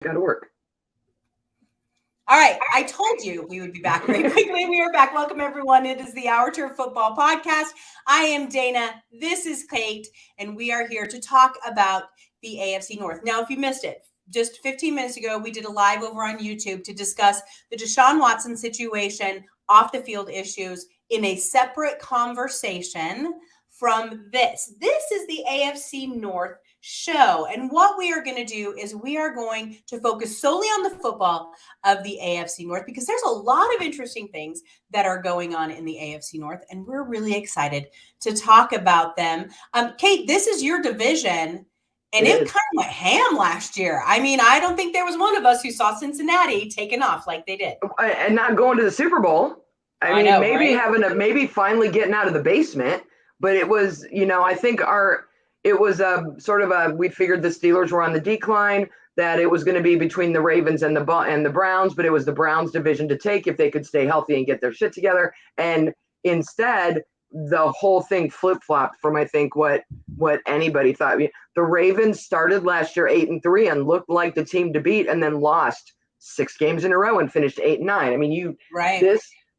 Got to work. All right. I told you we would be back very quickly. We are back. Welcome, everyone. It is the Our Turf Football Podcast. I am Dana. This is Kate, and we are here to talk about the AFC North. Now, if you missed it, just 15 minutes ago, we did a live over on YouTube to discuss the Deshaun Watson situation, off the field issues in a separate conversation from this. This is the AFC North show. And what we are going to do is we are going to focus solely on the football of the AFC North because there's a lot of interesting things that are going on in the AFC North, and we're really excited to talk about them. Kate, this is your division, and it kind of went ham last year. I mean, I don't think there was one of us who saw Cincinnati taking off like they did. And not going to the Super Bowl. I mean, know, maybe right? Maybe finally getting out of the basement, but it was, I think it was we figured the Steelers were on the decline, that it was going to be between the Ravens and the Browns, but it was the Browns division to take if they could stay healthy and get their shit together. And instead, the whole thing flip-flopped from, I think, what anybody thought. The Ravens started last year 8-3 and looked like the team to beat, and then lost 6 games in a row and finished 8-9. I mean,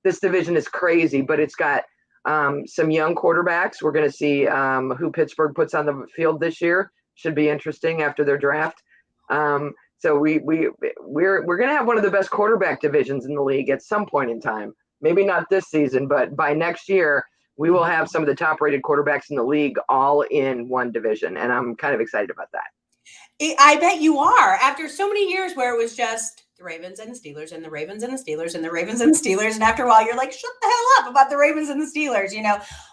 this division is crazy, but it's got some young quarterbacks. We're going to see who Pittsburgh puts on the field this year. Should be interesting after their draft. So we're going to have one of the best quarterback divisions in the league at some point in time. Maybe not this season, but by next year, we will have some of the top-rated quarterbacks in the league all in one division, and I'm kind of excited about that. I bet you are. After so many years where it was just the Ravens and the Steelers and the Ravens and the Steelers and the Ravens and the Steelers. And after a while, you're like, shut the hell up about the Ravens and the Steelers,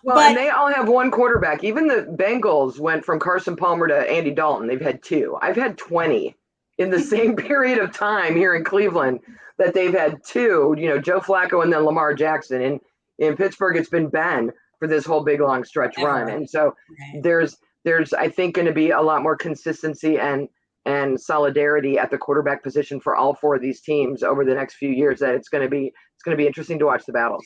Well, and they all have one quarterback. Even the Bengals went from Carson Palmer to Andy Dalton. They've had 2. I've had 20 in the same period of time here in Cleveland that they've had 2, Joe Flacco and then Lamar Jackson. And in Pittsburgh, it's been Ben for this whole big, long stretch run. And so there's, I think, going to be a lot more consistency and solidarity at the quarterback position for all 4 of these teams over the next few years, that it's going to be interesting to watch the battles.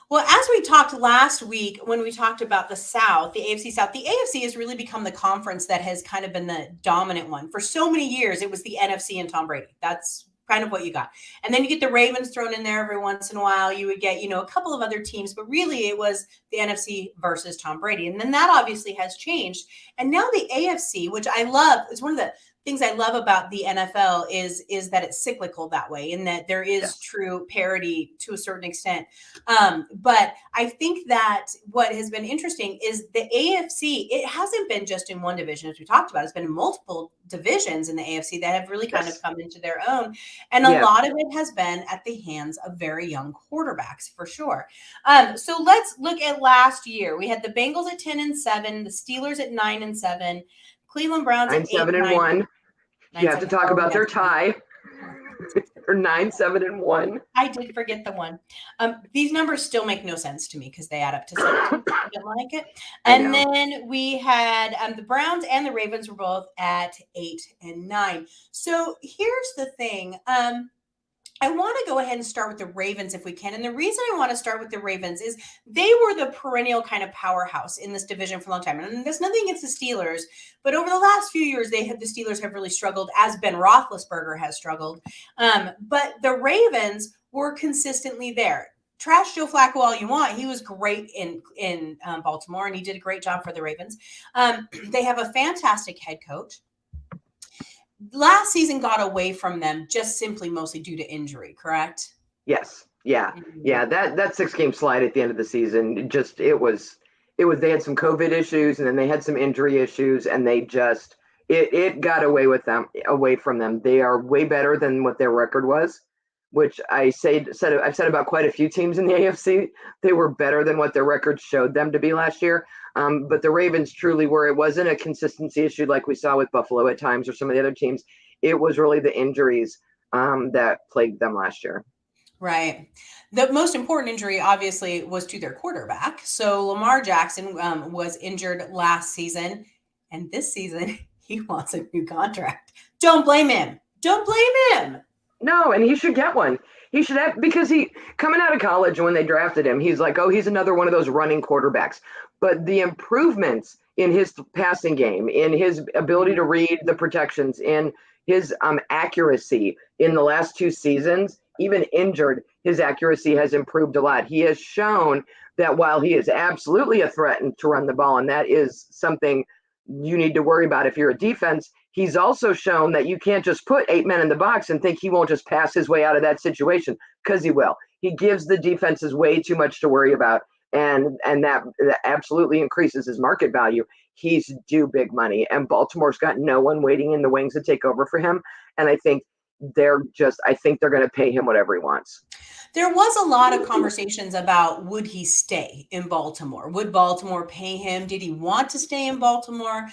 Well, as we talked last week when we talked about the South, the AFC South, the AFC has really become the conference that has kind of been the dominant one. For so many years, it was the NFC and Tom Brady. That's kind of what you got. And then you get the Ravens thrown in there every once in a while. You would get, a couple of other teams, but really it was the NFC versus Tom Brady. And then that obviously has changed. And now the AFC, which I love, is one of the things I love about the NFL is that it's cyclical that way, and that there is true parity to a certain extent. But I think that what has been interesting is the AFC, it hasn't been just in one division, as we talked about. It's been in multiple divisions in the AFC that have really kind of come into their own. And a lot of it has been at the hands of very young quarterbacks, for sure. So let's look at last year. We had the Bengals at 10-7, the Steelers at 9-7, Cleveland Browns at 9-7-1. You have to talk about their tie. Or 9-7-1. I did forget the one. These numbers still make no sense to me because they add up to 17. I don't like it. And then we had the Browns and the Ravens were both at 8-9. So here's the thing. I want to go ahead and start with the Ravens if we can. And the reason I want to start with the Ravens is they were the perennial kind of powerhouse in this division for a long time. And there's nothing against the Steelers, but over the last few years, the Steelers have really struggled, as Ben Roethlisberger has struggled. But the Ravens were consistently there. Trash Joe Flacco all you want. He was great in Baltimore, and he did a great job for the Ravens. They have a fantastic head coach. Last season got away from them just simply mostly due to injury, correct? Yes. Yeah. Yeah. That 6-game slide at the end of the season, it was they had some COVID issues, and then they had some injury issues, and they just, it got away from them. They are way better than what their record was, which I've said about quite a few teams in the AFC. They were better than what their record showed them to be last year. But the Ravens truly were. It wasn't a consistency issue like we saw with Buffalo at times or some of the other teams. It was really the injuries that plagued them last year. Right. The most important injury, obviously, was to their quarterback. So Lamar Jackson was injured last season, and this season he wants a new contract. Don't blame him. No, and he should get one. He should have, because he, coming out of college when they drafted him, he's like, oh, he's another one of those running quarterbacks. But the improvements in his passing game, in his ability to read the protections, in his accuracy in the last 2 seasons, even injured, his accuracy has improved a lot. He has shown that while he is absolutely a threat to run the ball, and that is something you need to worry about if you're a defense, he's also shown that you can't just put 8 men in the box and think he won't just pass his way out of that situation, because he will. He gives the defenses way too much to worry about, and that absolutely increases his market value. He's due big money, and Baltimore's got no one waiting in the wings to take over for him. And I think they're going to pay him whatever he wants. There was a lot of conversations about, would he stay in Baltimore? Would Baltimore pay him? Did he want to stay in Baltimore?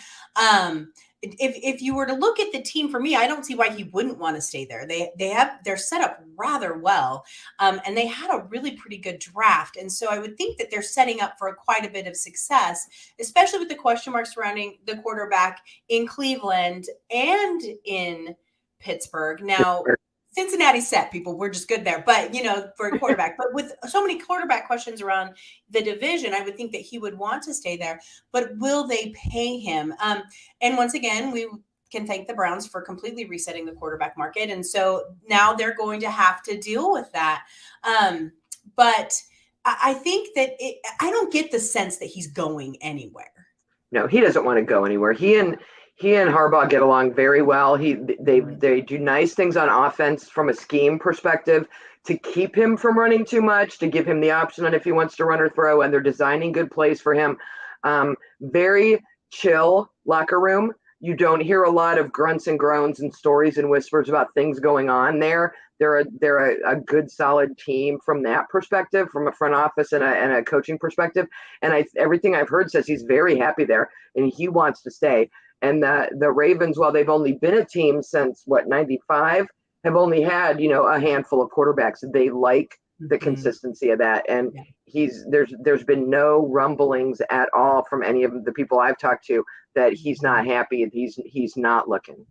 If you were to look at the team, for me, I don't see why he wouldn't want to stay there. They're set up rather well, and they had a really pretty good draft. And so I would think that they're setting up for quite a bit of success, especially with the question marks surrounding the quarterback in Cleveland and in Pittsburgh. Now, Cincinnati set, people, we're just good there, but for a quarterback, but with so many quarterback questions around the division, I would think that he would want to stay there, but will they pay him? And once again, we can thank the Browns for completely resetting the quarterback market. And so now they're going to have to deal with that. But I think that I don't get the sense that he's going anywhere. No, he doesn't want to go anywhere. He and Harbaugh get along very well. They do nice things on offense from a scheme perspective to keep him from running too much, to give him the option on if he wants to run or throw, and they're designing good plays for him. Very chill locker room. You don't hear a lot of grunts and groans and stories and whispers about things going on there. They're a good, solid team from that perspective, from a front office and a coaching perspective. And everything I've heard says he's very happy there and he wants to stay. And the Ravens, while they've only been a team since 95, have only had, a handful of quarterbacks. They like the consistency of that. And there's been no rumblings at all from any of the people I've talked to that he's not happy and he's not looking.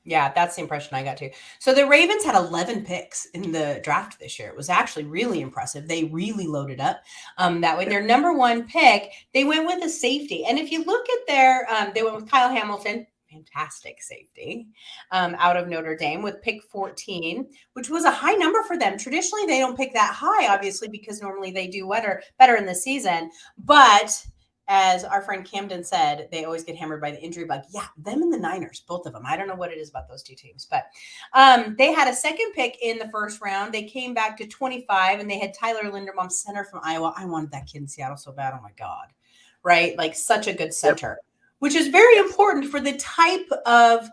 Yeah, that's the impression I got too. So the Ravens had 11 picks in the draft this year. It was actually really impressive. They really loaded up that way. Their number 1 pick, they went with a safety. And if you look at they went with Kyle Hamilton, fantastic safety, out of Notre Dame with pick 14, which was a high number for them. Traditionally, they don't pick that high, obviously, because normally they do better in the season. But as our friend Camden said, they always get hammered by the injury bug. Yeah, them and the Niners, both of them. I don't know what it is about those two teams, but they had a second pick in the first round. They came back to 25, and they had Tyler Linderbaum, center from Iowa. I wanted that kid in Seattle so bad. Oh, my God. Right? Like, such a good center, which is very important for the type of,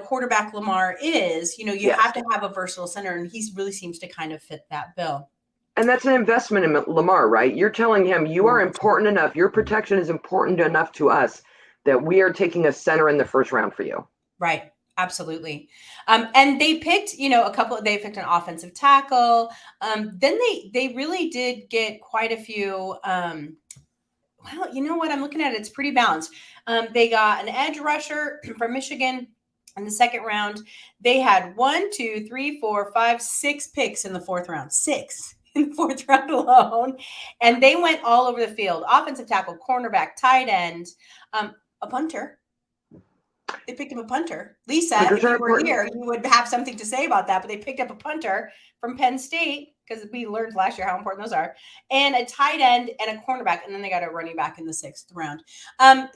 quarterback Lamar is. You have to have a versatile center, and he really seems to kind of fit that bill. And that's an investment in Lamar, right? You're telling him you are important enough. Your protection is important enough to us that we are taking a center in the first round for you. Right. Absolutely. And they picked, they picked an offensive tackle. Then they really did get quite a few. Well, you know what? I'm looking at it. It's pretty balanced. They got an edge rusher from Michigan in the second round. They had 6 picks in the fourth round. 6 in the fourth round alone. And they went all over the field. Offensive tackle, cornerback, tight end, a punter. They picked up a punter. Lisa, if you were here, you would have something to say about that. But they picked up a punter from Penn State, because we learned last year how important those are, and a tight end and a cornerback. And then they got a running back in the 6th round.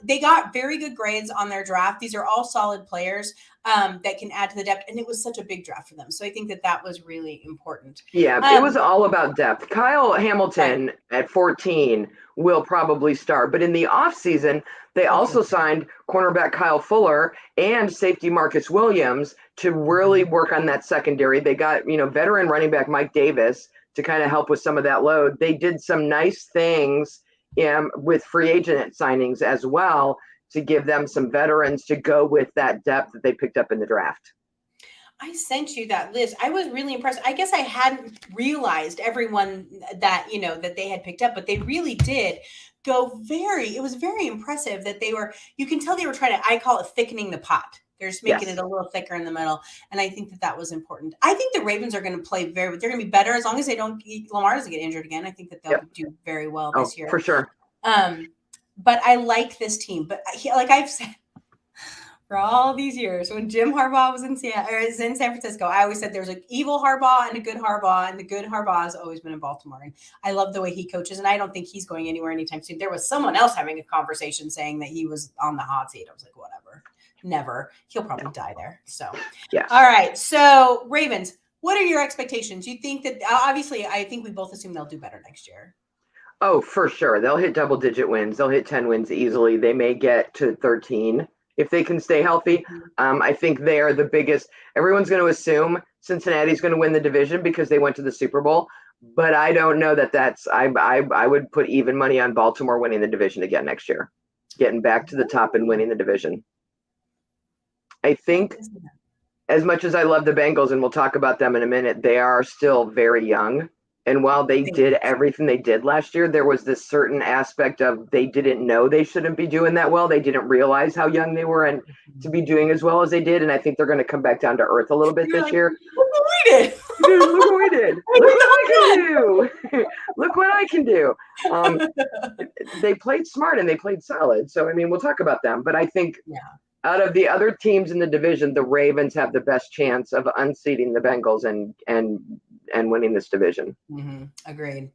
They got very good grades on their draft. These are all solid players that can add to the depth. And it was such a big draft for them. So I think that was really important. Yeah, it was all about depth. Kyle Hamilton at 14 will probably start. But in the offseason, they also signed cornerback Kyle Fuller and safety Marcus Williams to really work on that secondary. They got, veteran running back Mike Davis to kind of help with some of that load. They did some nice things with free agent signings as well to give them some veterans to go with that depth that they picked up in the draft. I sent you that list. I was really impressed. I guess I hadn't realized everyone that, that they had picked up, but they really did go it was very impressive that you can tell they were trying to, I call it thickening the pot. They're just making it a little thicker in the middle. And I think that was important. I think the Ravens are going to play they're going to be better as long as Lamar doesn't get injured again. I think that they'll do very well this year. For sure. But I like this team. But like I've said, For all these years, when Jim Harbaugh was in San Francisco, I always said there's an evil Harbaugh and a good Harbaugh, and the good Harbaugh has always been in Baltimore. And I love the way he coaches, and I don't think he's going anywhere anytime soon. There was someone else having a conversation saying that he was on the hot seat. I was like, whatever, never. He'll probably die there. So, yeah. All right. So, Ravens, what are your expectations? You think that obviously, I think we both assume they'll do better next year. Oh, for sure. They'll hit double-digit wins. They'll hit 10 wins easily. They may get to 13 if they can stay healthy. I think they are the biggest. Everyone's going to assume Cincinnati's going to win the division because they went to the Super Bowl. But I don't know that that's – I would put even money on Baltimore winning the division again next year, getting back to the top and winning the division. I think as much as I love the Bengals, and we'll talk about them in a minute, they are still very young. And while they did everything they did last year, there was this certain aspect of they didn't know they shouldn't be doing that well. They didn't realize how young they were and to be doing as well as they did. And I think they're going to come back down to earth a little bit this year. Look what we did. Dude, look what we did. Look what I can do. Look what I can do. They played smart and they played solid. So, I mean, we'll talk about them. But I think out of the other teams in the division, the Ravens have the best chance of unseating the Bengals and winning this division. Agreed.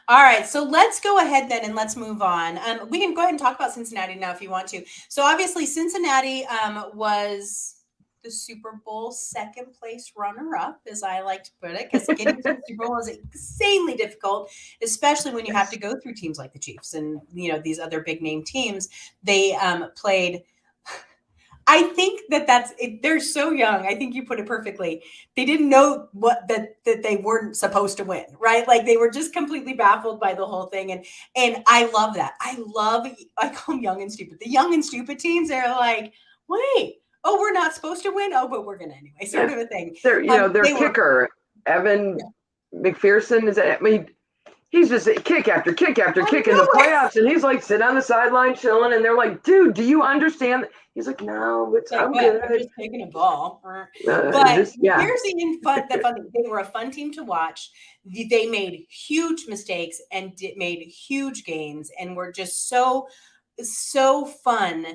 All right. So let's go ahead then and let's move on. We can go ahead and talk about Cincinnati now if you want to. So obviously Cincinnati was the Super Bowl second place runner-up, as I like to put it, because getting to the Super Bowl is insanely difficult, especially when you have to go through teams like the Chiefs and, you know, these other big name teams. They played – I think they're so young. I think you put it perfectly. They didn't know that they weren't supposed to win, right? Like they were just completely baffled by the whole thing. And I love that. I call them young and stupid. The young and stupid teams are like, wait, oh, we're not supposed to win. Oh, but we're going to anyway, sort of a thing. Their kicker, Evan McPherson, he's just kick after kick after kick in the playoffs. And he's like sitting on the sideline chilling. And they're like, dude, do you understand? He's like, no, I'm good. I'm just taking a ball. But here's the fun thing. They were a fun team to watch. They made huge mistakes and made huge gains and were just so fun.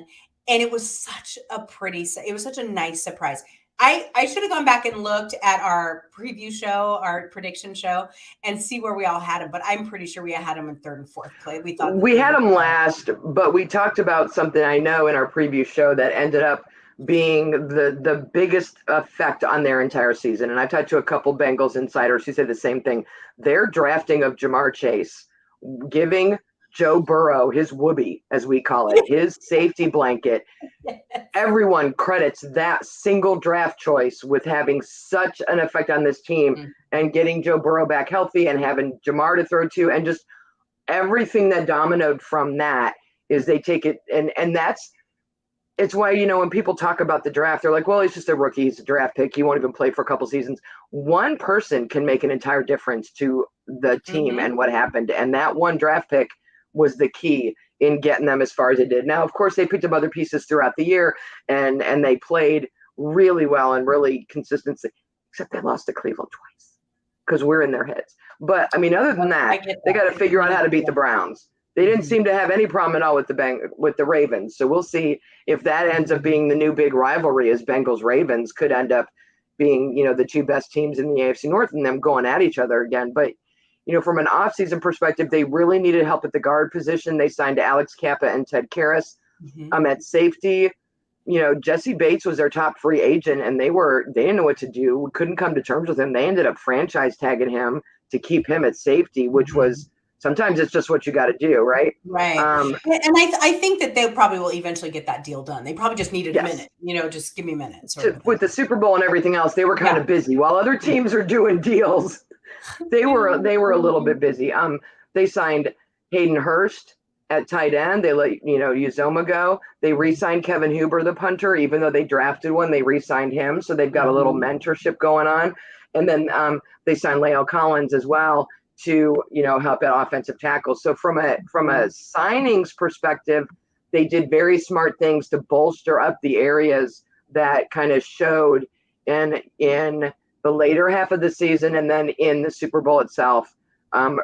And it was such a nice surprise. I should have gone back and looked at our preview show, our prediction show, and see where we all had them. But I'm pretty sure we had them in third and fourth play. We had them last, but we talked about something I know in our preview show that ended up being the biggest effect on their entire season. And I talked to a couple Bengals insiders who said the same thing. Their drafting of Jamar Chase, giving Joe Burrow his whoopee, as we call it, his safety blanket. Everyone credits that single draft choice with having such an effect on this team and getting Joe Burrow back healthy and having Jamar to throw to, and just everything that dominoed from that is they take it. And it's why, you know, when people talk about the draft, they're like, well, he's just a rookie. He's a draft pick. He won't even play for a couple seasons. One person can make an entire difference to the team and what happened. And that one draft pick was the key in getting them as far as they did. Now, of course, they picked up other pieces throughout the year and they played really well and really consistently, except they lost to Cleveland twice because we're in their heads. But, I mean, other than that, they got to figure out how to beat the Browns. They didn't seem to have any problem at all with the Ravens. So we'll see if that ends up being the new big rivalry, as Bengals-Ravens could end up being, you know, the two best teams in the AFC North and them going at each other again. But, you know, from an offseason perspective, they really needed help at the guard position. They signed Alex Kappa and Ted Karras. At safety, you know, Jesse Bates was their top free agent, and they didn't know what to do. We couldn't come to terms with him. They ended up franchise tagging him to keep him at safety, which was sometimes it's just what you got to do, right? Right. And I think that they probably will eventually get that deal done. They probably just needed a minute, you know, just give me a minute. With the Super Bowl and everything else, they were kind of busy. While other teams are doing deals, they were a little bit busy. They signed Hayden Hurst at tight end. They let, you know, Uzoma go. They re-signed Kevin Huber, the punter, even though they drafted one, they re-signed him. So they've got a little mentorship going on. And then they signed La'el Collins as well to, you know, help at offensive tackle. So from a signings perspective, they did very smart things to bolster up the areas that kind of showed in the later half of the season, and then in the Super Bowl itself.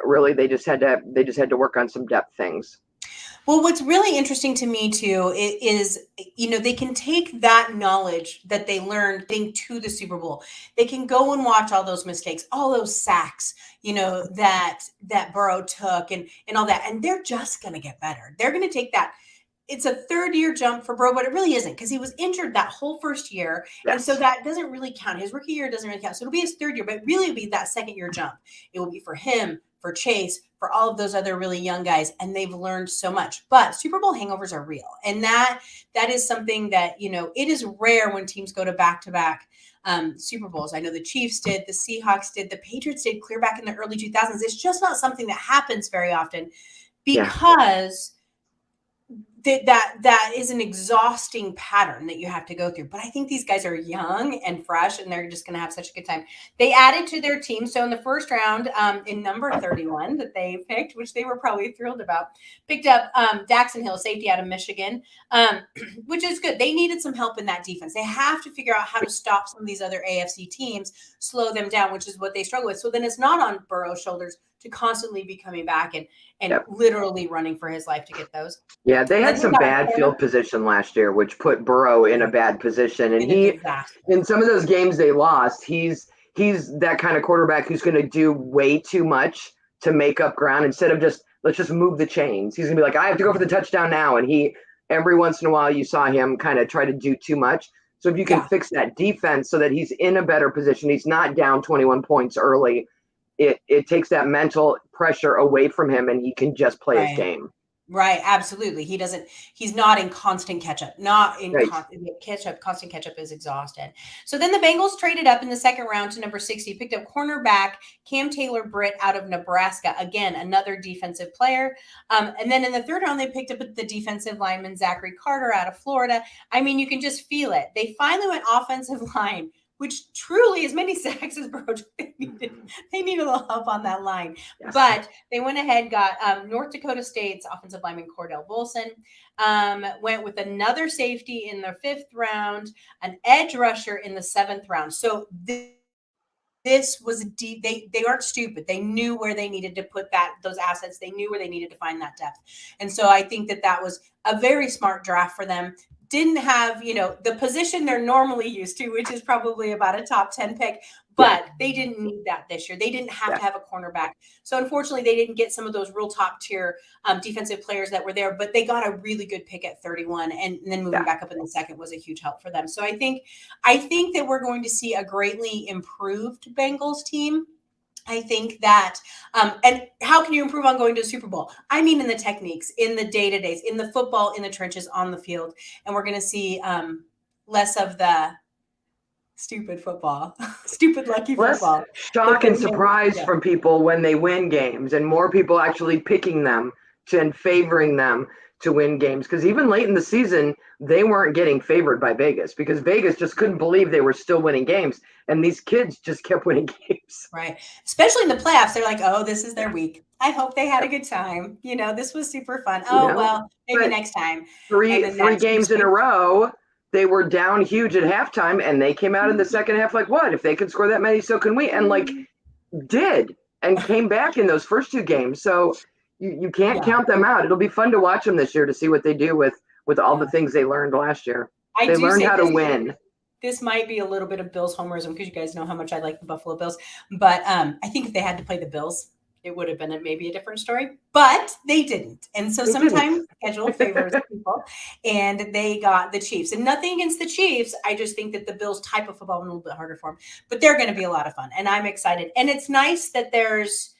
Really, they just had to work on some depth things. Well, what's really interesting to me too is, they can take that knowledge that they learned to the Super Bowl. They can go and watch all those mistakes, all those sacks, that Burrow took and all that. And they're just going to get better. They're going to take that. It's a third-year jump for Burrow, but it really isn't because he was injured that whole first year. Yes. And so that doesn't really count. His rookie year doesn't really count. So it'll be his third year, but really it'll be that second-year jump. It will be for him, for Chase, for all of those other really young guys, and they've learned so much. But Super Bowl hangovers are real, and that is something that it is rare when teams go to back-to-back Super Bowls. I know the Chiefs did, the Seahawks did, the Patriots did clear back in the early 2000s. It's just not something that happens very often because that is an exhausting pattern that you have to go through. But I think these guys are young and fresh, and they're just going to have such a good time. They added to their team. So in the first round, in number 31 that they picked, which they were probably thrilled about, picked up Daxon Hill, safety out of Michigan, which is good. They needed some help in that defense. They have to figure out how to stop some of these other AFC teams, slow them down, which is what they struggle with. So then it's not on Burrow's shoulders to constantly be coming back and literally running for his life to get those. Yeah, they had some bad field position last year, which put Burrow in a bad position. And in some of those games they lost, he's that kind of quarterback who's going to do way too much to make up ground instead of let's just move the chains. He's going to be like, I have to go for the touchdown now. And every once in a while you saw him kind of try to do too much. So if you can fix that defense so that he's in a better position, he's not down 21 points early. It takes that mental pressure away from him and he can just play his game. Right. Absolutely. He's not in constant catch-up, constant catch-up is exhausted. So then the Bengals traded up in the second round to number 60, picked up cornerback Cam Taylor-Britt out of Nebraska. Again, another defensive player. And then in the third round, they picked up the defensive lineman Zachary Carter out of Florida. I mean, you can just feel it. They finally went offensive line, which truly, as many sacks as Burrow, they need a little help on that line. Yes. But they went ahead, got North Dakota State's offensive lineman Cordell Wilson, went with another safety in the fifth round, an edge rusher in the seventh round. So this was deep. They aren't stupid. They knew where they needed to put those assets. They knew where they needed to find that depth. And so I think that was a very smart draft for them. Didn't have, the position they're normally used to, which is probably about a top 10 pick, but they didn't need that this year. They didn't have to have a cornerback. So unfortunately, they didn't get some of those real top tier defensive players that were there, but they got a really good pick at 31 and then moving back up in the second was a huge help for them. So I think that we're going to see a greatly improved Bengals team. I think that, and how can you improve on going to a Super Bowl? I mean, in the techniques, in the day-to-days, in the football, in the trenches, on the field. And we're going to see less of the stupid football, stupid lucky football. Less shock and surprise from people when they win games and more people actually picking them and favoring them to win games. Because even late in the season, they weren't getting favored by Vegas because Vegas just couldn't believe they were still winning games. And these kids just kept winning games. Right. Especially in the playoffs. They're like, oh, this is their week. I hope they had a good time. This was super fun. Oh, well, maybe next time. Three games in a row, they were down huge at halftime and they came out in the second half like, what? If they could score that many, so can we. And did and came back in those first two games. So you can't count them out. It'll be fun to watch them this year to see what they do with all the things they learned last year. They learned how to win. This might be a little bit of Bills homerism because you guys know how much I like the Buffalo Bills. But I think if they had to play the Bills, it would have been maybe a different story. But they didn't. And so sometimes schedule favors people. And they got the Chiefs. And nothing against the Chiefs. I just think that the Bills type of football is a little bit harder for them. But they're going to be a lot of fun. And I'm excited. And it's nice that there's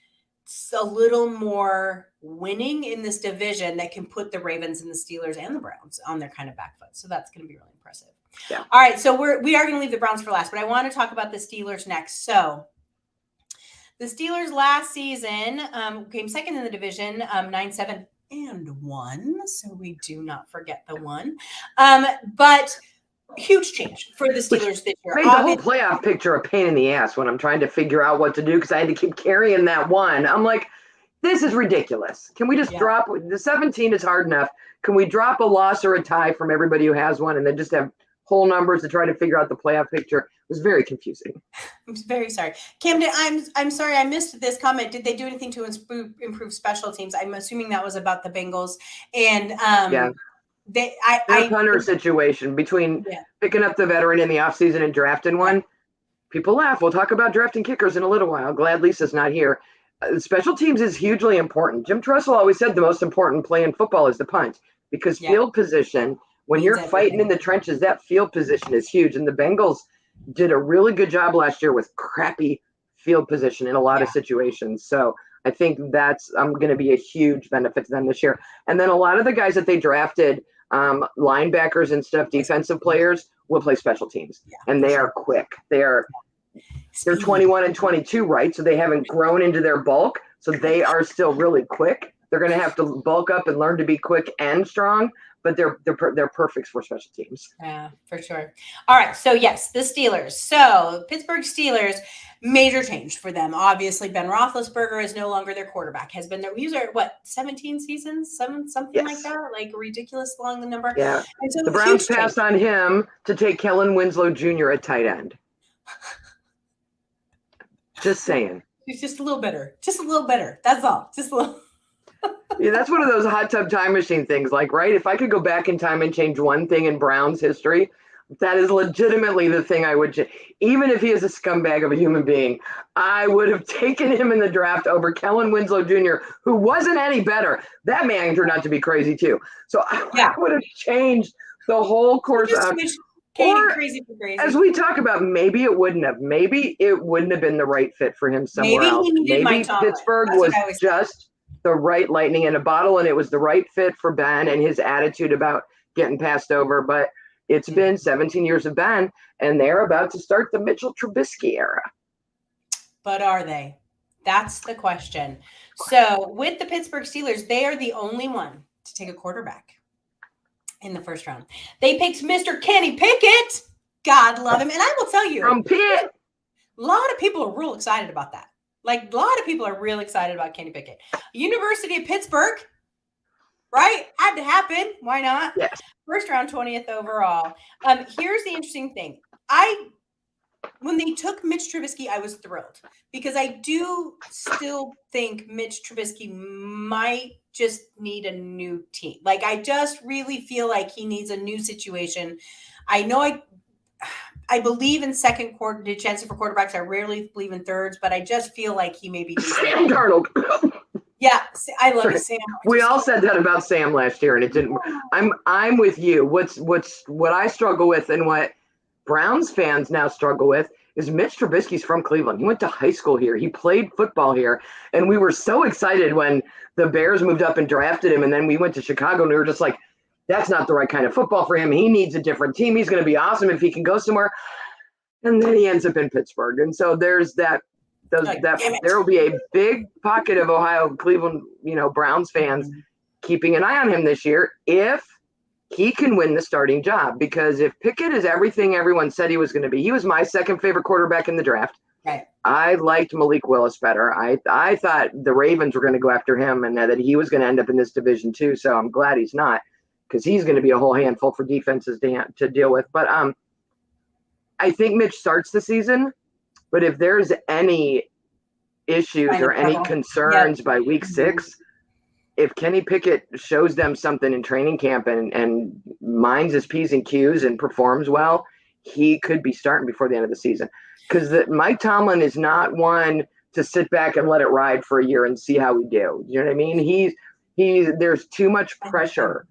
a little more winning in this division that can put the Ravens and the Steelers and the Browns on their kind of back foot. So that's going to be really impressive. Yeah. All right. So we are going to leave the Browns for last, but I want to talk about the Steelers next. So the Steelers last season came second in the division, 9-7 and 1. So we do not forget the 1. But huge change for the Steelers this year. Made the whole playoff picture a pain in the ass when I'm trying to figure out what to do because I had to keep carrying that 1. I'm like, this is ridiculous. Can we just drop the 17 is hard enough. Can we drop a loss or a tie from everybody who has one and then just have whole numbers to try to figure out the playoff picture? was very confusing. I'm very sorry. Camden, I'm sorry I missed this comment. Did they do anything to improve special teams? I'm assuming that was about the Bengals. And their punter situation between picking up the veteran in the offseason and drafting one. People laugh. We'll talk about drafting kickers in a little while. Glad Lisa's not here. Special teams is hugely important. Jim Tressel always said the most important play in football is the punt, because field position, when you're fighting in the trenches, that field position is huge. And the Bengals did a really good job last year with crappy field position in a lot of situations. So I think that's going to be a huge benefit to them this year. And then a lot of the guys that they drafted, linebackers and stuff, defensive players, will play special teams. And they are quick. They're 21 and 22, right? So they haven't grown into their bulk. So they are still really quick. They're going to have to bulk up and learn to be quick and strong, but they're perfect for special teams. Yeah, for sure. All right. So yes, the Steelers. So Pittsburgh Steelers, major change for them. Obviously, Ben Roethlisberger is no longer their quarterback. Has been their user, 17 seasons, something like that, like ridiculous long the number. Yeah. And so the Browns passed on him to take Kellen Winslow Jr. at tight end. Just saying. He's just a little better. Just a little better. That's all. Just a little. Yeah, that's one of those hot tub time machine things, like, right? If I could go back in time and change one thing in Brown's history, that is legitimately the thing I would change. Even if he is a scumbag of a human being, I would have taken him in the draft over Kellen Winslow Jr., who wasn't any better. That man turned out to be crazy too. So I would have changed the whole course of. Or, crazy. As we talk about, maybe it wouldn't have been the right fit for him somewhere else. Maybe Pittsburgh was just the right lightning in a bottle, and it was the right fit for Ben and his attitude about getting passed over. But it's been 17 years of Ben, and they're about to start the Mitchell Trubisky era. But are they? That's the question. So with the Pittsburgh Steelers, they are the only one to take a quarterback in the first round. They picked Mr. Kenny Pickett. God love him. And I will tell you, from Pitt, a lot of people are real excited about that. Like, a lot of people are real excited about Kenny Pickett. University of Pittsburgh, right? Had to happen. Why not? Yes. First round, 20th overall. Here's the interesting thing. When they took Mitch Trubisky, I was thrilled, because I do still think Mitch Trubisky might just need a new team. Like, I just really feel like he needs a new situation. I know I believe in second quarter chances for quarterbacks. I rarely believe in thirds, but I just feel like he maybe needs Sam Darnold. Yeah, I love it, Sam. We all said that about Sam last year, and it didn't. I'm with you. What I struggle with, and what Browns fans now struggle with, is Mitch Trubisky's from Cleveland. He went to high school here. He played football here. And we were so excited when the Bears moved up and drafted him. And then we went to Chicago, and we were just like, that's not the right kind of football for him. He needs a different team. He's going to be awesome if he can go somewhere. And then he ends up in Pittsburgh. And so there's that. There will be a big pocket of Ohio, Cleveland, Browns fans keeping an eye on him this year if he can win the starting job. Because if Pickett is everything everyone said he was going to be, he was my second favorite quarterback in the draft. Right. I liked Malik Willis better. I thought the Ravens were going to go after him, and that he was going to end up in this division too. So I'm glad he's not, because he's going to be a whole handful for defenses to deal with. But I think Mitch starts the season. But if there's any issues or any concerns by week 6, if Kenny Pickett shows them something in training camp and minds his P's and Q's and performs well, he could be starting before the end of the season. Because Mike Tomlin is not one to sit back and let it ride for a year and see how we do. You know what I mean? There's too much pressure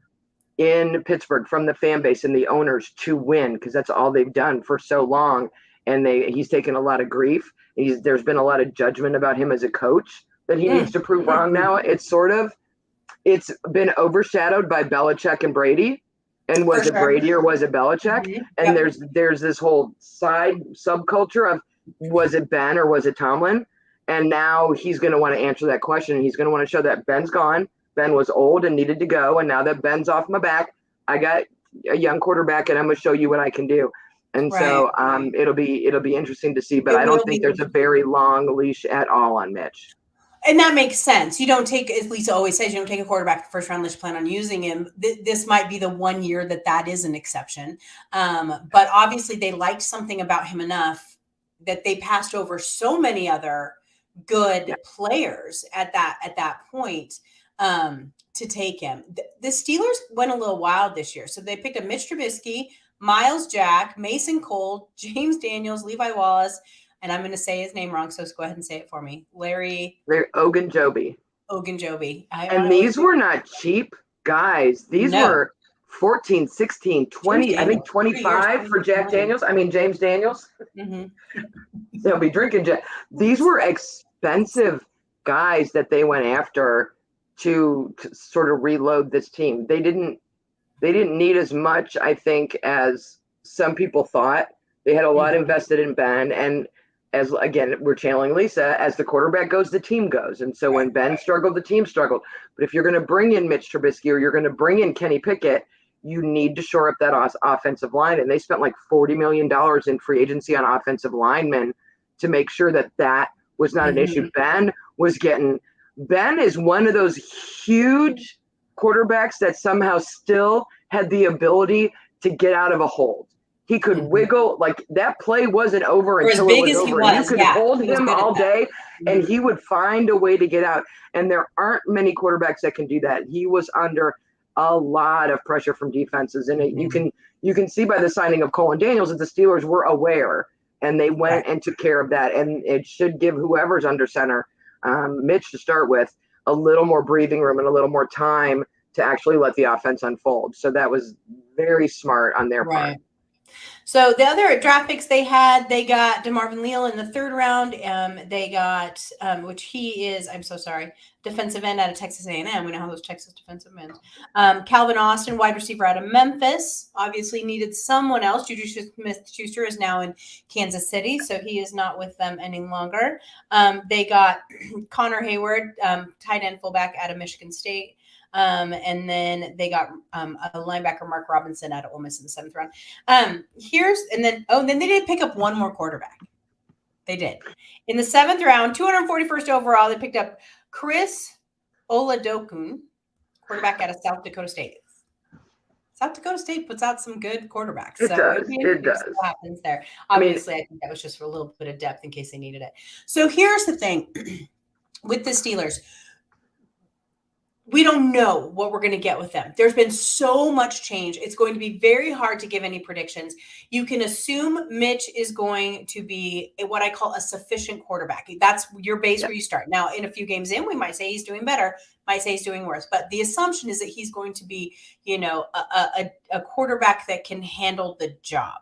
in Pittsburgh from the fan base and the owners to win, because that's all they've done for so long. And he's taken a lot of grief. There's been a lot of judgment about him as a coach that he needs to prove wrong now. It's been overshadowed by Belichick and Brady. And was it Brady or was it Belichick? Mm-hmm. And there's this whole subculture of, was it Ben or was it Tomlin? And now he's going to want to answer that question. And he's going to want to show that Ben's gone. Ben was old and needed to go. And now that Ben's off my back, I got a young quarterback, and I'm going to show you what I can do. And so it'll be interesting to see, but I don't think there's a very long leash at all on Mitch. And that makes sense. You don't take, as Lisa always says, you don't take a quarterback the first round unless you plan on using him. This might be the one year that is an exception. But obviously they liked something about him enough that they passed over so many other good players at that point to take him. The Steelers went a little wild this year. So they picked up Mitch Trubisky, Miles Jack, Mason Cole, James Daniels, Levi Wallace, and I'm going to say his name wrong, so go ahead and say it for me. Larry Ogunjobi. And these were not cheap guys. These were 14, 16, 20, I think 25 for Jack Daniels. I mean, James Daniels. They'll be drinking Jack. These were expensive guys that they went after to sort of reload this team. They didn't need as much, I think, as some people thought. They had a lot invested in Ben, and as again, we're channeling Lisa, as the quarterback goes, the team goes. And so when Ben struggled, the team struggled. But if you're going to bring in Mitch Trubisky or you're going to bring in Kenny Pickett, you need to shore up that offensive line. And they spent like $40 million in free agency on offensive linemen to make sure that was not an issue. Ben is one of those huge quarterbacks that somehow still had the ability to get out of a hold. He could wiggle, like that play wasn't over until it was over. You could hold him all day and he would find a way to get out. And there aren't many quarterbacks that can do that. He was under a lot of pressure from defenses. And you can see by the signing of Cole and Daniels that the Steelers were aware and they went and took care of that. And it should give whoever's under center, Mitch to start with, a little more breathing room and a little more time to actually let the offense unfold. So that was very smart on their part. So the other draft picks they got DeMarvin Leal in the 3rd round. They got, which he is, I'm so sorry, defensive end out of Texas A&M. We know how those Texas defensive ends. Calvin Austin, wide receiver out of Memphis, obviously needed someone else. Juju Smith-Schuster is now in Kansas City, so he is not with them any longer. They got Connor Hayward, tight end fullback out of Michigan State. And then they got a linebacker, Mark Robinson, out of Ole Miss in the 7th round. Then they did pick up one more quarterback. They did. In the 7th round, 241st overall, they picked up Chris Oladokun, quarterback out of South Dakota State. South Dakota State puts out some good quarterbacks. It does. What happens there? Obviously, I think that was just for a little bit of depth in case they needed it. So here's the thing with the Steelers. We don't know what we're going to get with them. There's been so much change. It's going to be very hard to give any predictions. You can assume Mitch is going to be what I call a sufficient quarterback. That's your base where you start. Now, in a few games in, we might say he's doing better, might say he's doing worse. But the assumption is that he's going to be, a quarterback that can handle the job.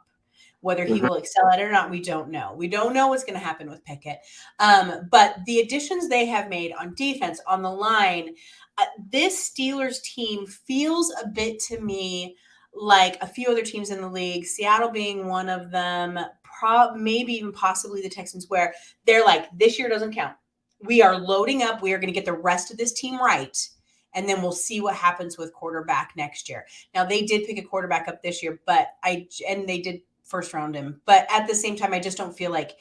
Whether he will excel at it or not, we don't know. We don't know what's going to happen with Pickett. But the additions they have made on defense, on the line, this Steelers team feels a bit to me like a few other teams in the league, Seattle being one of them, maybe even possibly the Texans, where they're like, this year doesn't count. We are loading up. We are going to get the rest of this team right. And then we'll see what happens with quarterback next year. Now, they did pick a quarterback up this year, and they did first round him. But at the same time, I just don't feel like,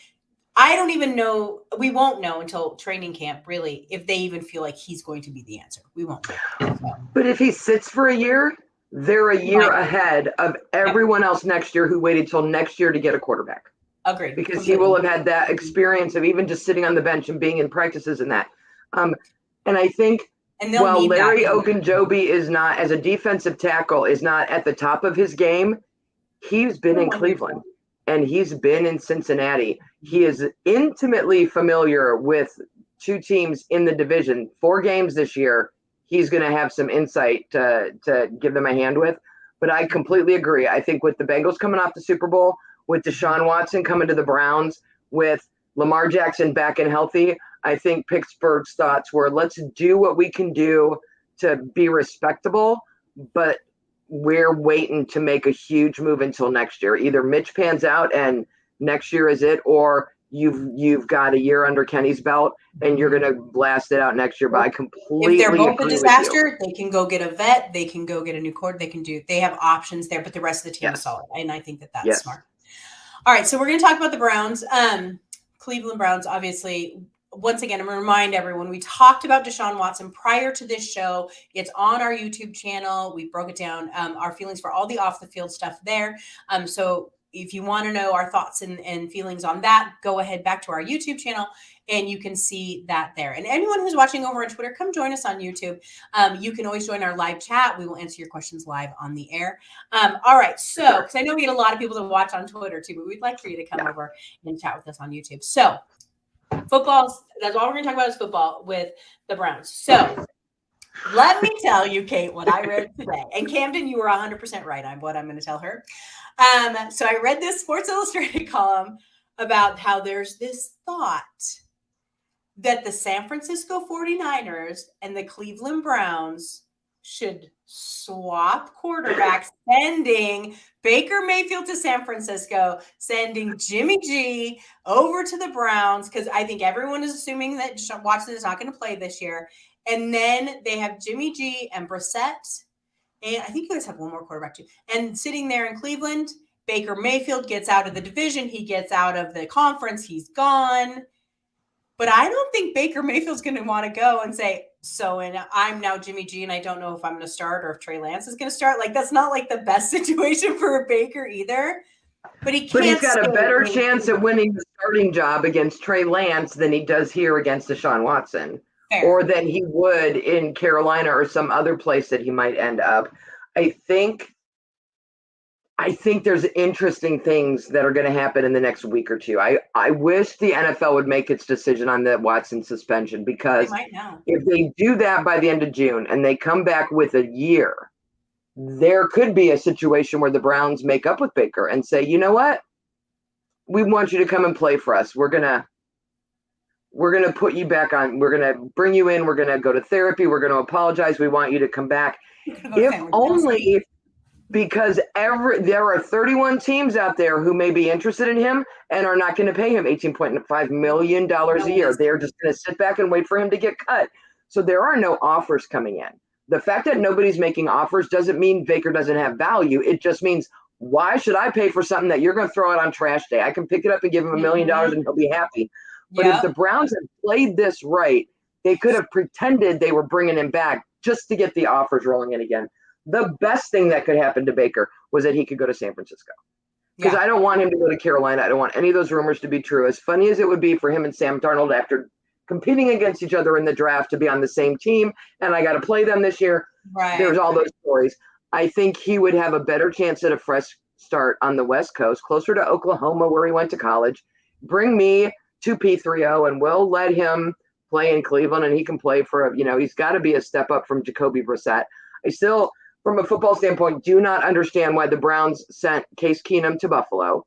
I don't even know. We won't know until training camp, really, if they even feel like he's going to be the answer. We won't know. So. But if he sits for a year, they're a year ahead of everyone else next year who waited till next year to get a quarterback. Agreed. Because he will have had that experience of even just sitting on the bench and being in practices and that. And I think, Larry Ogunjobi is not, as a defensive tackle, is not at the top of his game. He's been in Cleveland. And he's been in Cincinnati. He is intimately familiar with 2 teams in the division. 4 games this year. He's going to have some insight to give them a hand with. But I completely agree. I think with the Bengals coming off the Super Bowl, with Deshaun Watson coming to the Browns, with Lamar Jackson back and healthy, I think Pittsburgh's thoughts were, let's do what we can do to be respectable, but we're waiting to make a huge move until next year. Either Mitch pans out and next year is it, or you've got a year under Kenny's belt and you're going to blast it out next year. But I completely If they're both a disaster, they can go get a vet. They can go get a new cord. They have options there, but the rest of the team is solid. And I think that's smart. All right. So we're going to talk about the Browns. Cleveland Browns, obviously, once again, I'm going to remind everyone, we talked about Deshaun Watson prior to this show. It's on our YouTube channel. We broke it down, our feelings for all the off the field stuff there. So if you want to know our thoughts and feelings on that, go ahead back to our YouTube channel and you can see that there. And anyone who's watching over on Twitter, come join us on YouTube. You can always join our live chat. We will answer your questions live on the air. All right. So, because I know we get a lot of people to watch on Twitter too, but we'd like for you to come over and chat with us on YouTube. So football, that's all we're going to talk about is football with the Browns. So let me tell you, Kate, what I read today. And Camden, you were 100% right on what I'm going to tell her. So I read this Sports Illustrated column about how there's this thought that the San Francisco 49ers and the Cleveland Browns should swap quarterbacks, sending Baker Mayfield to San Francisco, sending Jimmy G over to the Browns, because I think everyone is assuming that Watson is not going to play this year. And then they have Jimmy G and Brissett, and I think you guys have one more quarterback too. And sitting there in Cleveland, Baker Mayfield gets out of the division. He gets out of the conference. He's gone. But I don't think Baker Mayfield's going to want to go and say, and I'm now Jimmy G, and I don't know if I'm going to start or if Trey Lance is going to start. Like, that's not like the best situation for Baker either. But he's got a better chance at winning the starting job against Trey Lance than he does here against Deshaun Watson. Fair. Or than he would in Carolina or some other place that he might end up. I think there's interesting things that are going to happen in the next week or two. I wish the NFL would make its decision on the Watson suspension, because if they do that by the end of June and they come back with a year, there could be a situation where the Browns make up with Baker and say, you know what? We want you to come and play for us. We're going to put you back on. We're going to bring you in. We're going to go to therapy. We're going to apologize. We want you to come back. If only because there are 31 teams out there who may be interested in him and are not going to pay him $18.5 million a year. They're just going to sit back and wait for him to get cut. So there are no offers coming in. The fact that nobody's making offers doesn't mean Baker doesn't have value. It just means, why should I pay for something that you're going to throw out on trash day? I can pick it up and give him $1 million and he'll be happy. But if the Browns had played this right, they could have pretended they were bringing him back just to get the offers rolling in again. The best thing that could happen to Baker was that he could go to San Francisco. Because I don't want him to go to Carolina. I don't want any of those rumors to be true. As funny as it would be for him and Sam Darnold after competing against each other in the draft to be on the same team, and I got to play them this year. Right. There's all those stories. I think he would have a better chance at a fresh start on the West Coast, closer to Oklahoma where he went to college. Bring me to P3O and we'll let him play in Cleveland, and he can play for, he's got to be a step up from Jacoby Brissett. I still, from a football standpoint, do not understand why the Browns sent Case Keenum to Buffalo.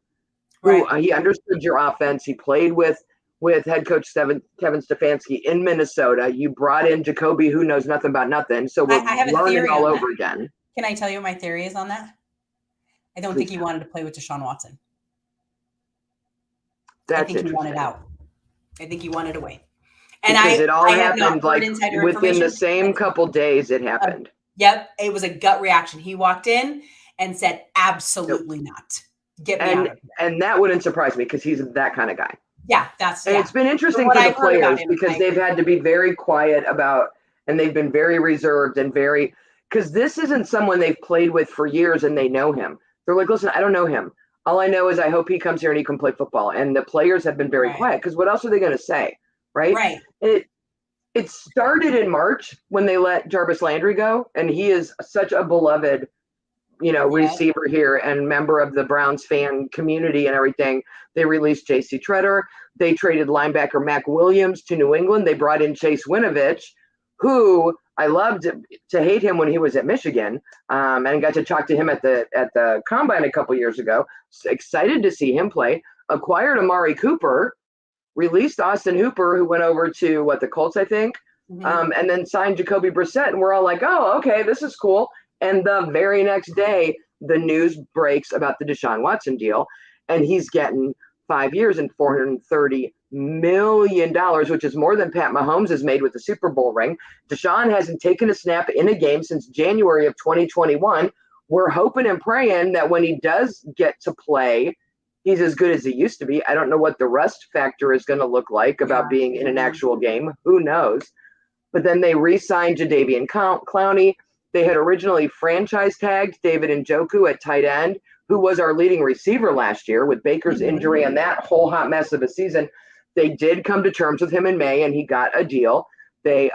Right. He understood your offense. He played with head coach Kevin Stefanski in Minnesota. You brought in Jacoby, who knows nothing about nothing. So we're learning all over again. Can I tell you what my theory is on that? I don't think he wanted to play with Deshaun Watson. I think he wanted out. I think he wanted away. And because it all happened like within the same couple days it happened. Yep. It was a gut reaction. He walked in and said, absolutely not. Get me out of here. And that wouldn't surprise me, because he's that kind of guy. Yeah, it's been interesting for the players, because they've had to be very quiet about, and they've been very reserved and because this isn't someone they've played with for years and they know him. They're like, listen, I don't know him. All I know is I hope he comes here and he can play football. And the players have been very quiet, because what else are they going to say? Right. It started in March when they let Jarvis Landry go, and he is such a beloved, receiver here and member of the Browns fan community and everything. They released J.C. Treader. They traded linebacker Mac Williams to New England. They brought in Chase Winovich, who I loved to hate him when he was at Michigan, and got to talk to him at the Combine a couple years ago. Excited to see him play. Acquired Amari Cooper, released Austin Hooper, who went over to the Colts, I think, and then signed Jacoby Brissett. And we're all like, oh, okay, this is cool. And the very next day, the news breaks about the Deshaun Watson deal, and he's getting 5 years and $430 million, which is more than Pat Mahomes has made with the Super Bowl ring. Deshaun hasn't taken a snap in a game since January of 2021. We're hoping and praying that when he does get to play, he's as good as he used to be. I don't know what the rust factor is going to look like about being in an actual game. Who knows? But then they re-signed Jadeveon Clowney. They had originally franchise tagged David Njoku at tight end, who was our leading receiver last year with Baker's injury and that whole hot mess of a season. They did come to terms with him in May, and he got a deal. They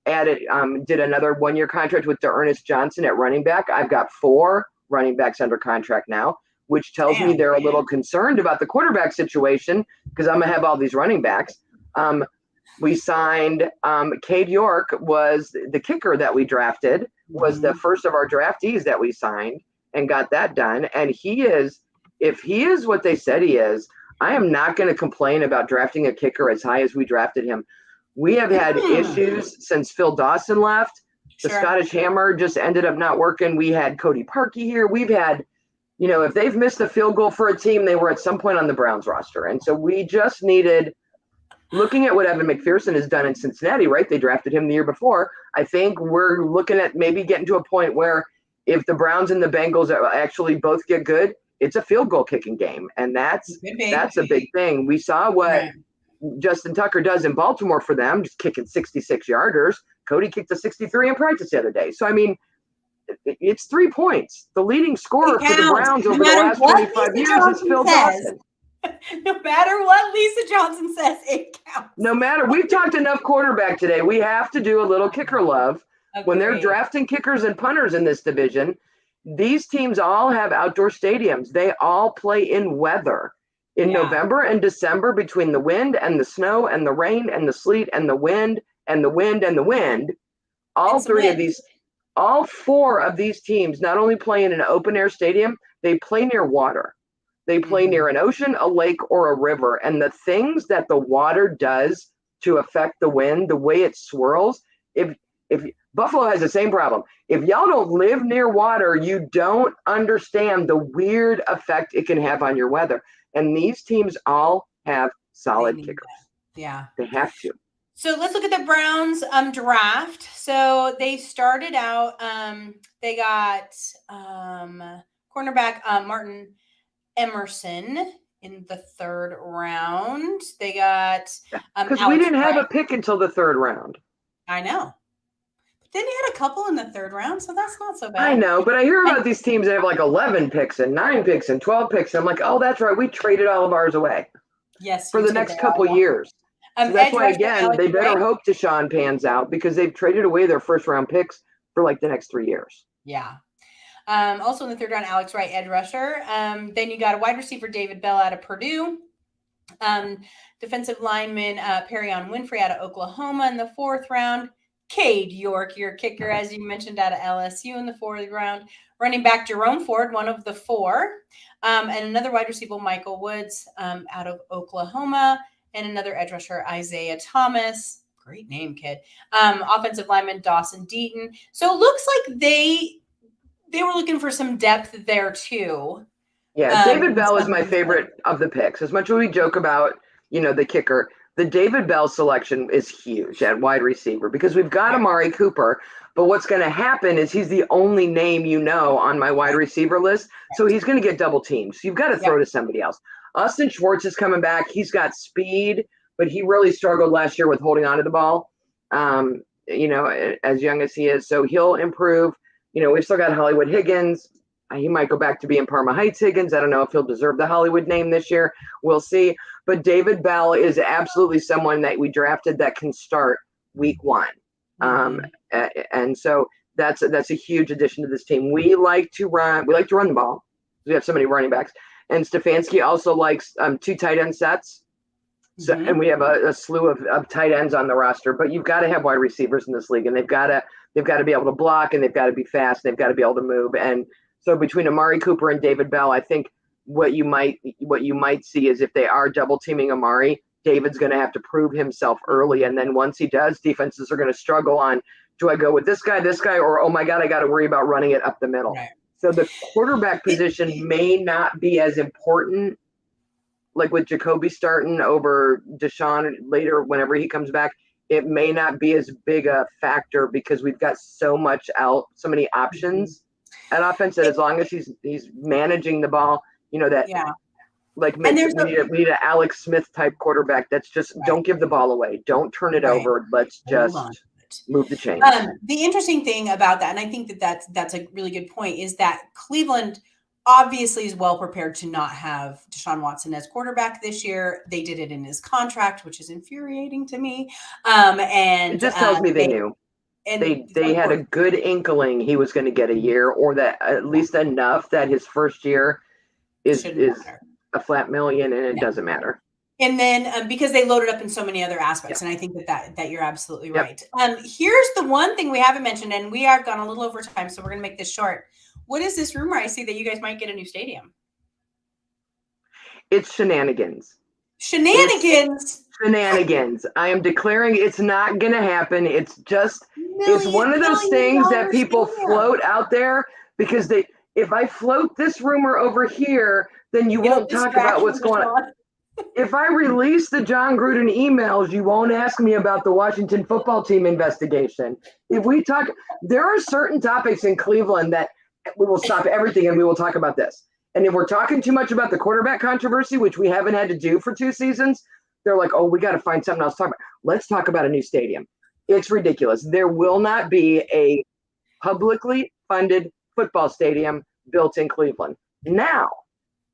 did another 1-year contract with D'Ernest Johnson at running back. I've got 4 running backs under contract now, which tells me they're a little concerned about the quarterback situation because I'm going to have all these running backs. We signed Cade York was the kicker that we drafted, was the first of our draftees that we signed and got that done. And if he is what they said he is, I am not going to complain about drafting a kicker as high as we drafted him. We have had issues since Phil Dawson left. The Scottish Hammer just ended up not working. We had Cody Parkey here. We've had, if they've missed a field goal for a team, they were at some point on the Browns roster. And so we just needed, looking at what Evan McPherson has done in Cincinnati, right? They drafted him the year before. I think we're looking at maybe getting to a point where if the Browns and the Bengals actually both get good, it's a field goal kicking game. And that's a big thing. We saw what Justin Tucker does in Baltimore for them, just kicking 66-yarders. Cody kicked a 63 in practice the other day. So, I mean, it's 3 points. The leading scorer for the Browns over the last 25 years is Phil Dawson. No matter what Lisa Johnson says, it counts. No matter. We've talked enough quarterback today. We have to do a little kicker love. When they're drafting kickers and punters in this division, these teams all have outdoor stadiums. They all play in weather. In November and December, between the wind and the snow and the rain and the sleet and the wind and the wind and the wind, all 4 of these teams not only play in an open air stadium, they play near water. They play near an ocean, a lake, or a river. And the things that the water does to affect the wind, the way it swirls, if Buffalo has the same problem. If y'all don't live near water, you don't understand the weird effect it can have on your weather. And these teams all have solid kickers. Yeah. They have to. So let's look at the Browns draft. So they started out, they got cornerback Martin Emerson in the 3rd round. They got because we didn't have a pick until the 3rd round. I know. But then you had a couple in the 3rd round, so that's not so bad. I know, but I hear about these teams that have like 11 picks and 9 picks and 12 picks. And I'm like, oh, that's right. We traded all of ours away. Yes. For the next couple years. So that's why, again, they better hope Deshaun pans out because they've traded away their 1st-round picks for like the next 3 years. Yeah. Also in the 3rd round, Alex Wright, edge rusher. Then you got a wide receiver, David Bell, out of Purdue. Defensive lineman, Perion Winfrey, out of Oklahoma in the 4th round. Cade York, your kicker, as you mentioned, out of LSU in the 4th round. Running back, Jerome Ford, one of the 4. And another wide receiver, Michael Woods, out of Oklahoma. And another edge rusher, Isaiah Thomas. Great name, kid. Offensive lineman, Dawson Deaton. So it looks like they were looking for some depth there too. Yeah, David Bell is my favorite of the picks. As much as we joke about, the kicker, the David Bell selection is huge at wide receiver because we've got Amari Cooper, but what's going to happen is he's the only name on my wide receiver list, so he's going to get double teamed. So you've got to throw to somebody else. Austin Schwartz is coming back. He's got speed, but he really struggled last year with holding onto the ball, as young as he is. So he'll improve. We've still got Hollywood Higgins. He might go back to being Parma Heights Higgins. I don't know if he'll deserve the Hollywood name this year. We'll see. But David Bell is absolutely someone that we drafted that can start week 1. And so that's a huge addition to this team. We like to run the ball. We have so many running backs. And Stefanski also likes 2 tight end sets. So, and we have a slew of tight ends on the roster, but you've got to have wide receivers in this league, and they've got to be able to block, and they've got to be fast, and they've got to be able to move. And so between Amari Cooper and David Bell, I think what you might see is if they are double teaming Amari, David's going to have to prove himself early, and then once he does, defenses are going to struggle on, do I go with this guy, or oh my God, I got to worry about running it up the middle. Right. So the quarterback position may not be as important, like with Jacoby starting over Deshaun later whenever he comes back. It may not be as big a factor because we've got so many options at offense that as long as he's managing the ball, Like we need an Alex Smith type quarterback that's just don't give the ball away, don't turn it over. Let's just move the chains. The interesting thing about that, and I think that's a really good point, is that Cleveland obviously is well prepared to not have Deshaun Watson as quarterback this year. They did it in his contract, which is infuriating to me. And it just tells me they knew. And they had a good inkling he was going to get a year, or that at least enough that his first year is a flat million, and it doesn't matter. And then because they loaded up in so many other aspects, and I think that you're absolutely right. Here's the one thing we haven't mentioned, and we have gone a little over time, so we're going to make this short. What is this rumor I see that you guys might get a new stadium? It's shenanigans. Shenanigans. Shenanigans. I am declaring it's not going to happen. It's just it's one of those things that people float out there because if I float this rumor over here, then you won't talk about what's going on. If I release the John Gruden emails, you won't ask me about the Washington football team investigation. If we talk, there are certain topics in Cleveland that we will stop everything and we will talk about this. And if we're talking too much about the quarterback controversy, which we haven't had to do for 2 seasons, they're like, oh, we got to find something else to talk about. Let's talk about a new stadium. It's ridiculous. There will not be a publicly funded football stadium built in Cleveland. Now,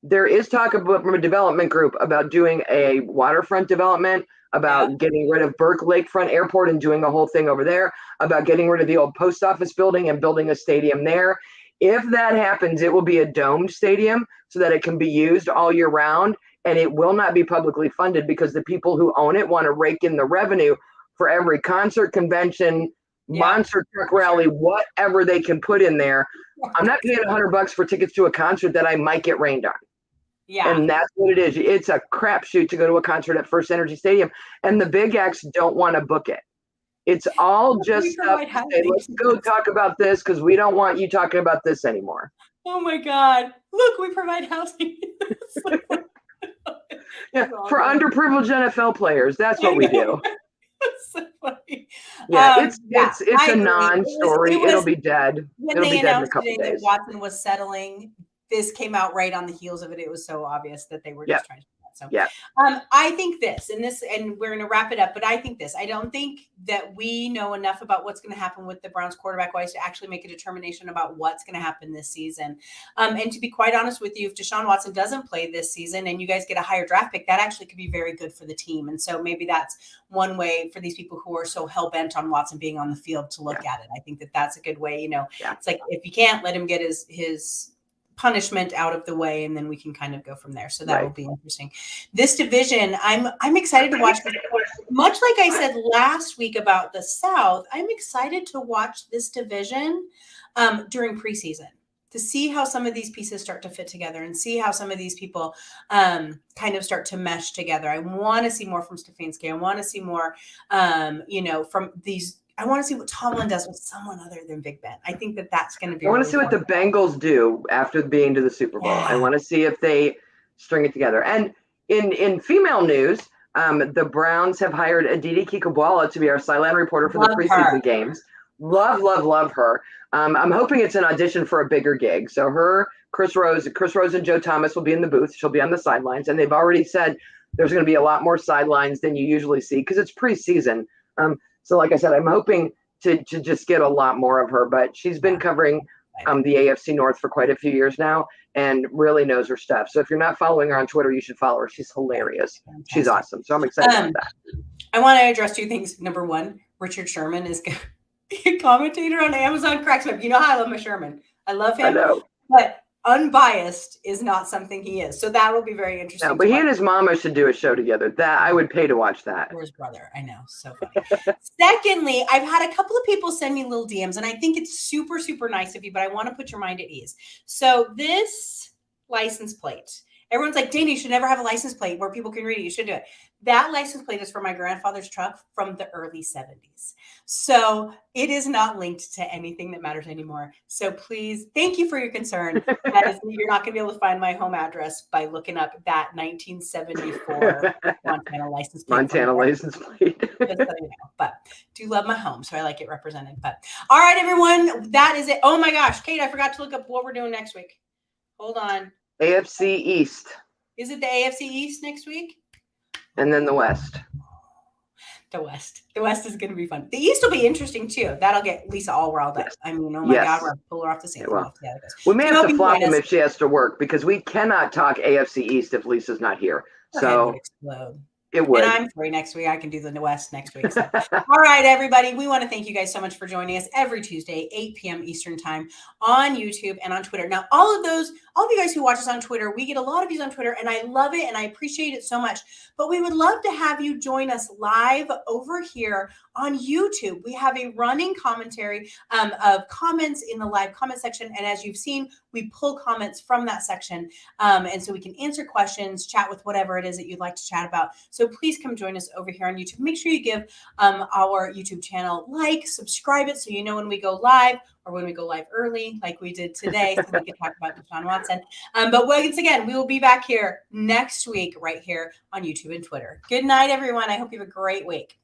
there is talk from a development group about doing a waterfront development, about getting rid of Burke Lakefront Airport and doing a whole thing over there, about getting rid of the old post office building and building a stadium there. If that happens, it will be a domed stadium so that it can be used all year round, and it will not be publicly funded because the people who own it want to rake in the revenue for every concert, convention, monster truck rally, whatever they can put in there. I'm not paying $100 for tickets to a concert that I might get rained on. Yeah. And that's what it is. It's a crapshoot to go to a concert at First Energy Stadium, and the big acts don't want to book it. It's all just stuff. Hey, let's go talk about this because we don't want you talking about this anymore. Oh my God. Look, we provide housing. Yeah, for underprivileged NFL players. That's what we do. That's so funny. Yeah, it's a non-story. It'll be dead. When they announced today that Watson was settling, this came out right on the heels of it. It was so obvious that they were just trying to do that. So I think this, and we're going to wrap it up, but I think this. I don't think that we know enough about what's going to happen with the Browns quarterback-wise to actually make a determination about what's going to happen this season. And to be quite honest with you, if Deshaun Watson doesn't play this season and you guys get a higher draft pick, that actually could be very good for the team. And so maybe that's one way for these people who are so hell-bent on Watson being on the field to look at it. I think that that's a good way. It's like if you can't let him get his punishment out of the way, and then we can kind of go from there. So that will be interesting. This division, I'm excited to watch. Much like I said last week about the South, I'm excited to watch this division during preseason to see how some of these pieces start to fit together and see how some of these people kind of start to mesh together. I want to see more from Stefanski. I want to see more, from these. I want to see what Tomlin does with someone other than Big Ben. I think that's going to be. I want to see what the Bengals do after being to the Super Bowl. I want to see if they string it together. And in female news, the Browns have hired Aditi Kikabwala to be our sideline reporter for the preseason games. Love her. I'm hoping it's an audition for a bigger gig. So Chris Rose and Joe Thomas will be in the booth. She'll be on the sidelines, and they've already said there's going to be a lot more sidelines than you usually see because it's preseason. So like I said, I'm hoping to just get a lot more of her, but she's been covering the AFC North for quite a few years now and really knows her stuff. So if you're not following her on Twitter, you should follow her. She's hilarious. Fantastic. She's awesome. So I'm excited about that. I want to address 2 things. Number 1, Richard Sherman is a commentator on Amazon cracks me up. You know how I love my Sherman. I love him. I know. But unbiased is not something he is. So that will be very interesting. No, but he and his mama should do a show together. That I would pay to watch that. Or his brother. I know. So funny. Secondly, I've had a couple of people send me little DMs, and I think it's super, super nice of you, but I want to put your mind at ease. So this license plate, everyone's like, Dana, you should never have a license plate where people can read it. You should do it. That license plate is for my grandfather's truck from the early 70s. So it is not linked to anything that matters anymore. So please, thank you for your concern. You're not going to be able to find my home address by looking up that 1974 Montana license plate. Montana license plate. Just so you know. But do love my home, so I like it represented. But all right, everyone, that is it. Oh my gosh, Kate, I forgot to look up what we're doing next week. Hold on. AFC East. Is it the AFC East next week? And then the West. The West is going to be fun. The East will be interesting too. That'll get Lisa all riled up. Yes. I mean, oh my God, we're pull her off the ceiling. Well, we may have to flop them if she has to work, because we cannot talk AFC East if Lisa's not here. Her head would explode. It would. And I'm free next week. I can do the West next week. So. All right, everybody. We want to thank you guys so much for joining us every Tuesday, 8 p.m. Eastern time on YouTube and on Twitter. Now, all of you guys who watch us on Twitter, we get a lot of views on Twitter, and I love it, and I appreciate it so much. But we would love to have you join us live over here on YouTube. We have a running commentary of comments in the live comment section. And as you've seen, we pull comments from that section. And so we can answer questions, chat with whatever it is that you'd like to chat about. So please come join us over here on YouTube. Make sure you give our YouTube channel subscribe it so you know when we go live, or when we go live early, like we did today, so we can talk about Deshaun Watson. But once again, we will be back here next week right here on YouTube and Twitter. Good night, everyone. I hope you have a great week.